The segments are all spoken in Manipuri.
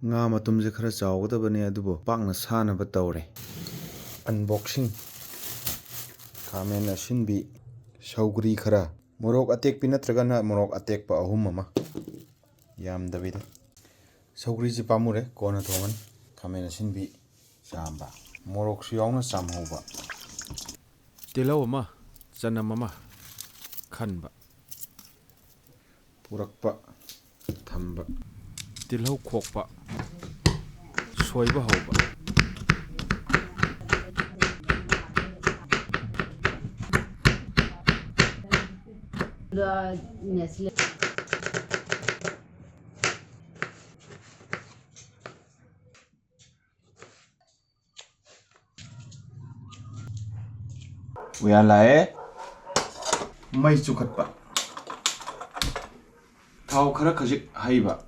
ꯉꯥ ꯃꯇꯨꯝꯁꯦ ꯈꯔ ꯆꯥꯎꯒꯗꯕꯅꯦ ꯑꯗꯨꯕꯨ ꯄꯥꯛꯅ ꯁꯥꯅꯕ ꯇꯧꯔꯦ꯫ ꯑꯟꯕꯣꯛꯁꯤꯡ ꯈꯥꯃꯦꯟ ꯑꯁꯤꯟꯕꯤ, ꯁꯧꯒ꯭ꯔꯤ ꯈꯔ, ꯃꯣꯔꯣꯛ ꯑꯇꯦꯛꯄꯤ ꯅꯠꯇ꯭ꯔꯒꯅ ꯃꯣꯔꯣꯛ ꯑꯇꯦꯛꯄ 3 ꯑꯃ ꯌꯥꯝꯗꯕꯤꯗ꯫ ꯁꯧꯒ꯭ꯔꯤꯁꯤ ꯄꯥꯝꯃꯨꯔꯦ ꯀꯣꯟꯅ ꯊꯣꯡꯒꯅꯤ꯫ ꯈꯥꯃꯦꯟ ꯑꯁꯤꯟꯕꯤ ꯆꯥꯝꯕ, ꯃꯣꯔꯣꯛꯁꯨ ꯌꯥꯎꯅ ꯆꯥꯝꯍꯧꯕ, ꯇꯤꯜꯍꯧ ꯑꯃ, ꯆꯅꯝ ꯑꯃ ꯈꯟꯕ, ꯄꯨꯔꯛꯄ ꯊꯝꯕ, ꯇꯤꯜꯍꯧ ꯈꯣꯛꯄ, ꯁꯣꯏꯕ ꯍꯧꯕ꯫ ꯎꯌꯥꯟ ꯂꯥꯛꯑꯦ, ꯃꯩ ꯆꯨꯈꯠꯄ, ꯊꯥꯎ ꯈꯔ ꯈꯖꯤꯛ ꯍꯩꯕ,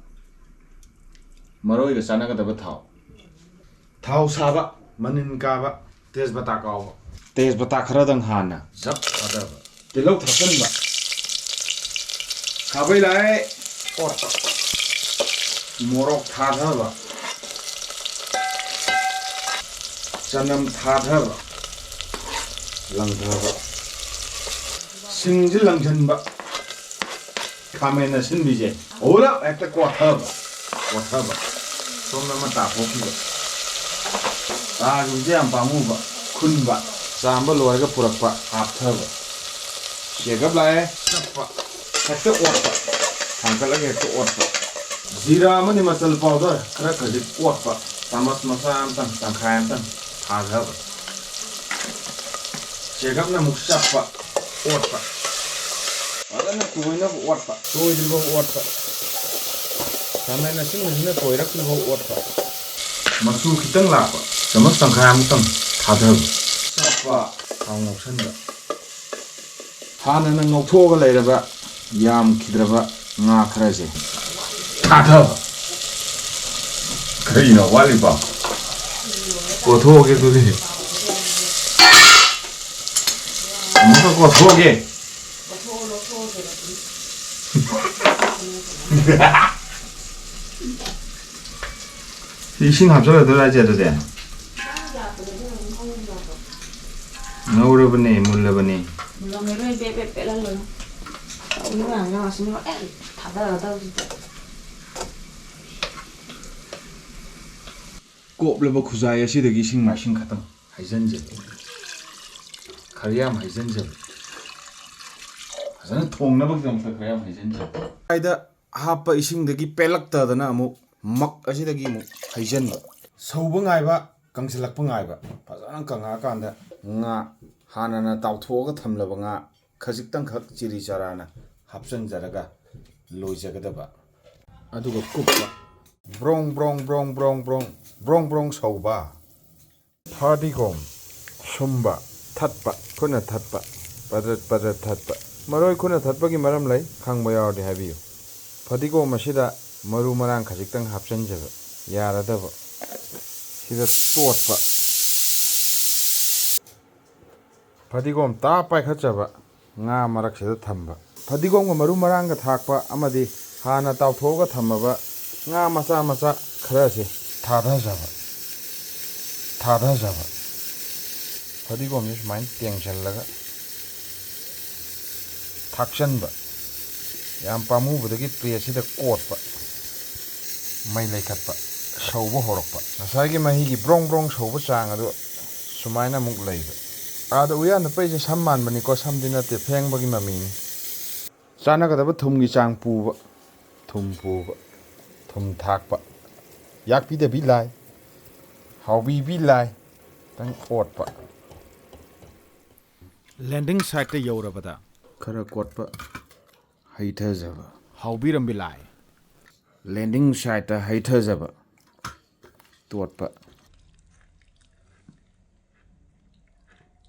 ꯃꯔꯣꯏꯒ ꯆꯥꯟꯅꯒꯗꯕ ꯊꯥꯎ, ꯊꯥꯎ ꯁꯥꯕ, ꯃꯅꯤꯟ ꯀꯥꯕ, ꯇꯦꯖꯄꯇꯥ ꯀꯥꯎꯕ, ꯇꯦꯖꯄꯇꯥ ꯈꯔꯗꯪ ꯍꯥꯟꯅ ꯖꯞ ꯊꯥꯗꯕ, ꯇꯤꯜꯍꯧ ꯊꯥꯛꯆꯟꯕ, ꯈꯥꯕꯩ ꯂꯥꯛꯑꯦ ꯑꯣꯠꯄ, ꯃꯣꯔꯣꯛ ꯊꯥꯗꯕ, ꯆꯅꯝ ꯊꯥꯗꯕ, ꯂꯪꯊꯕ, ꯁꯤꯡꯁꯤ ꯂꯪꯁꯤꯟꯕ, ꯈꯥꯃꯦꯟ ꯑꯁꯤꯟꯕꯤꯁꯦ ꯄꯨꯂꯞ ꯍꯦꯛꯇ ꯀꯣꯠꯊꯕ, ꯁꯣꯝꯗ ꯑꯃ ꯇꯥꯊꯣꯛꯈꯤꯕ, ꯇꯥꯈꯤꯕꯁꯦ ꯌꯥꯝ ꯄꯥꯝꯃꯨꯕ, ꯈꯨꯟꯕ, ꯆꯥꯝꯕ ꯂꯣꯏꯔꯒ ꯄꯨꯔꯛꯄ, ꯍꯥꯞꯊꯕ, ꯆꯦꯒꯞ ꯂꯥꯛꯑꯦ, ꯆꯞꯄ, ꯍꯦꯛꯇ ꯑꯣꯠꯄ, ꯊꯥꯡꯀꯠꯂꯒ ꯍꯦꯛꯇ ꯑꯣꯠꯄ, ꯖꯤꯔꯥ ꯑꯃꯗꯤ ꯃꯆꯜ ꯄꯥꯎꯗꯔ ꯈꯔ ꯈꯖꯤꯛ ꯑꯣꯠꯄ, ꯆꯥꯃꯁ ꯃꯆꯥ ꯑꯃꯇꯪ, ꯇꯪꯈꯥꯏ ꯑꯃꯇꯪ ꯊꯥꯊꯕ, ꯆꯦꯒꯞꯅ ꯑꯃꯨꯛ ꯆꯞꯄ, ꯑꯣꯠꯄ, ꯐꯖꯅ ꯇꯣꯏꯅꯕ ꯑꯣꯠꯄ, ꯇꯣꯏꯗ꯭ꯔꯤꯐꯥꯎ ꯑꯣꯠꯄ, ꯈꯥꯃꯦꯟ ꯑꯁꯤꯟꯕꯁꯤꯅ ꯇꯣꯏꯔꯛꯇ꯭ꯔꯤꯐꯥꯎ ꯑꯣꯠꯄ, ꯃꯆꯨ ꯈꯤꯇꯪ ꯂꯥꯛꯄ, ꯆꯥꯃꯁ ꯇꯪꯈꯥꯏ ꯑꯃꯇꯪ ꯊꯥꯊꯕ, ꯆꯞꯄ, ꯊꯥꯎ ꯉꯧꯁꯟꯕ, ꯍꯥꯟꯅꯅ ꯉꯧꯊꯣꯛꯑꯒ ꯂꯩꯔꯕ ꯌꯥꯝꯈꯤꯗ꯭ꯔꯕ ꯉꯥ ꯈꯔꯁꯦ ꯊꯥꯊꯕ, ꯀꯔꯤꯅꯣ ꯋꯥꯠꯂꯤꯕꯣ? ꯀꯣꯠꯊꯣꯛꯑꯒꯦ ꯑꯗꯨꯗꯤ ꯑꯃꯨꯛꯀ ꯀꯣꯠꯊꯣꯛꯑꯒꯦ. 이싱 합쳐가더라지 해도 돼. 넣으려보니 물려보니. 물렁이를 빼빼빼랄로. 오늘 안 나왔으면 닫아닫아. ꯀꯣꯞꯂꯕ ꯈꯨꯖꯥꯏ ꯑꯁꯤꯗꯒꯤ ꯏꯁꯤꯡ ꯃꯥꯏꯁꯤꯡ ꯈꯛꯇꯪ ꯍꯩꯖꯤꯟꯖꯕ, ꯈꯔ ꯌꯥꯝ ꯍꯩꯖꯤꯟꯖꯕ, ꯐꯖꯅ ꯊꯣꯡꯅꯕꯒꯤꯗꯃꯛꯇ ꯈꯔ ꯌꯥꯝ ꯍꯩꯖꯤꯟꯖꯕ. ꯈꯨꯖꯥꯏꯗ ꯍꯥꯞꯄ ꯏꯁꯤꯡꯗꯒꯤ ꯄꯦꯜꯂꯛꯇꯗꯅ ꯑꯃꯨꯛ ꯃꯛ ꯑꯁꯤꯗꯒꯤ ꯑꯃꯨꯛ ꯍꯩꯖꯤꯟꯕ, ꯁꯧꯕ ꯉꯥꯏꯕ, ꯀꯪꯁꯤꯜꯂꯛꯄ ꯉꯥꯏꯕ, ꯐꯖꯅ ꯀꯪꯉꯛꯑꯀꯥꯟꯗ ꯉꯥ ꯍꯥꯟꯅꯅ ꯇꯥꯎꯊꯣꯛꯑꯒ ꯊꯝꯂꯕ ꯉꯥ ꯈꯖꯤꯛꯇꯪꯈꯛ ꯆꯤꯔꯤ ꯆꯔꯥꯅ ꯍꯥꯞꯆꯤꯟꯖꯔꯒ ꯂꯣꯏꯖꯒꯗꯕ, ꯑꯗꯨꯒ ꯀꯨꯞꯄ, ꯕ꯭ꯔꯣꯡ ꯕ꯭ꯔꯣꯡ ꯕ꯭ꯔꯣꯡ ꯕ꯭ꯔꯣꯡ ꯕ꯭ꯔꯣꯡ ꯕ꯭ꯔꯣꯡ ꯕ꯭ꯔꯣꯡ ꯁꯧꯕ, ꯐꯗꯤꯒꯣꯝ ꯁꯨꯝꯕ, ꯊꯠꯄ, ꯈꯨꯠꯅ ꯊꯠꯄ, ꯄꯗ꯭ꯔꯠ ꯄꯗ꯭ꯔꯠ ꯊꯠꯄ. ꯃꯔꯣꯏ ꯈꯨꯠꯅ ꯊꯠꯄꯒꯤ ꯃꯔꯝ ꯂꯩ, ꯈꯪꯕ ꯌꯥꯎꯔꯗꯤ ꯍꯥꯏꯕꯤꯌꯨ. ꯐꯗꯤꯒꯣꯝ ꯑꯁꯤꯗ ꯃꯔꯨ ꯃꯔꯥꯡ ꯈꯖꯤꯛꯇꯪ ꯍꯥꯞꯆꯤꯟꯖꯕ ꯌꯥꯔꯗꯕ, ꯁꯤꯗ ꯇꯣꯠꯄ, ꯐꯗꯤꯒꯣꯝ ꯇꯥ ꯄꯥꯏꯈꯠꯆꯕ, ꯉꯥ ꯃꯔꯛꯁꯤꯗ ꯊꯝꯕ, ꯐꯗꯤꯒꯣꯝꯒ ꯃꯔꯨ ꯃꯔꯥꯡꯒ ꯊꯥꯛꯄ ꯑꯃꯗꯤ ꯍꯥꯟꯅ ꯇꯥꯎꯊꯣꯛꯑꯒ ꯊꯝꯃꯕ ꯉꯥ ꯃꯆꯥ ꯃꯆꯥ ꯈꯔꯁꯦ ꯊꯥꯗꯖꯕ, ꯐꯗꯤꯒꯣꯝꯁꯦ ꯁꯨꯃꯥꯏꯅ ꯇꯦꯡꯁꯤꯜꯂꯒ ꯊꯥꯛꯆꯟꯕ, ꯌꯥꯝ ꯄꯥꯝꯃꯨꯕꯗꯒꯤ ꯄ꯭ꯂꯦꯠꯁꯤꯗ ꯀꯣꯠꯄ, ꯃꯩ ꯂꯩꯈꯠꯄ, ꯁꯧꯕ ꯍꯧꯔꯛꯄ, ꯉꯁꯥꯏꯒꯤ ꯃꯍꯤꯒꯤ ꯕ꯭ꯔꯣꯡ ꯕ꯭ꯔꯣꯡ ꯁꯧꯕ ꯆꯥꯡ ꯑꯗꯨ ꯁꯨꯃꯥꯏꯅ ꯑꯃꯨꯛ ꯂꯩꯕ. ꯑꯥꯗ ꯎꯌꯥꯟꯗ ꯄꯩꯁꯦ ꯁꯝ ꯃꯥꯟꯕꯅꯤꯀꯣ, ꯁꯝꯗꯤ ꯅꯠꯇꯦ, ꯐꯦꯡꯕꯒꯤ ꯃꯃꯤꯅꯤ. ꯆꯥꯟꯅꯒꯗꯕ ꯊꯨꯝꯒꯤ ꯆꯥꯡ ꯄꯨꯕ, ꯊꯨꯝ ꯄꯨꯕ, ꯊꯨꯝ ꯊꯥꯛꯄ, ꯌꯥꯛꯄꯤꯗꯕꯤ ꯂꯥꯏ, ꯍꯥꯎꯕꯤꯕꯤ ꯂꯥꯏ, ꯈꯤꯇꯪ ꯑꯣꯠꯄ. ꯂꯦꯟꯗꯤꯡ ꯁꯥꯏꯠꯇ ꯌꯧꯔꯕꯗ ꯈꯔ ꯀꯣꯠꯄ, ꯍꯩꯊꯖꯕ, ꯍꯥꯎꯕꯤꯔꯝꯕꯤ ꯂꯥꯏ. ꯂꯦꯟꯗꯤꯡ ꯁꯥꯏꯠꯇ ꯍꯩꯊꯖꯕ, ꯇꯣꯠꯄ,